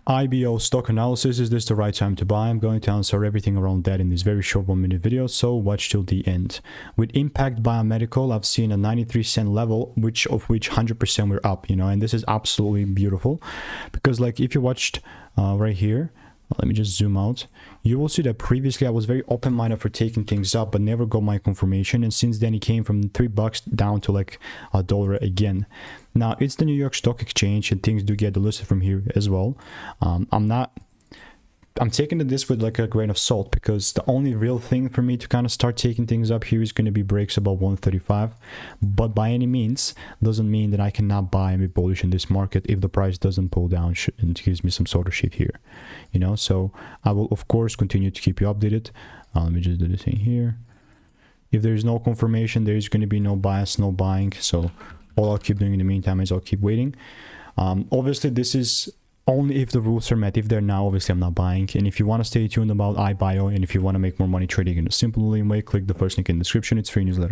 IBO stock analysis, is this the right time to buy? I'm going to answer everything around that in this very short 1-minute video, so watch till the end. With Impact Biomedical, I've seen a 93-cent level, of which 100% we're up, you know, and this is absolutely beautiful because, like, if you watched right here, let me just zoom out, you will see that previously I was very open-minded for taking things up but never got my confirmation, and since then it came from $3 down to like $1 again. Now it's the New York Stock Exchange and things do get listed from here as well. I'm taking this with like a grain of salt because the only real thing for me to kind of start taking things up here is going to be breaks above 135, but by any means doesn't mean that I cannot buy and be bullish in this market if the price doesn't pull down and gives me some sort of shift here, you know. So I will of course continue to keep you updated. Let me just do this thing here. If there's no confirmation, there's going to be no bias, no buying, so all I'll keep doing in the meantime is I'll keep waiting. Obviously this is only if the rules are met. If they're not, obviously I'm not buying. And if you want to stay tuned about IBIO and if you want to make more money trading in a simple way, click the first link in the description. It's free newsletter.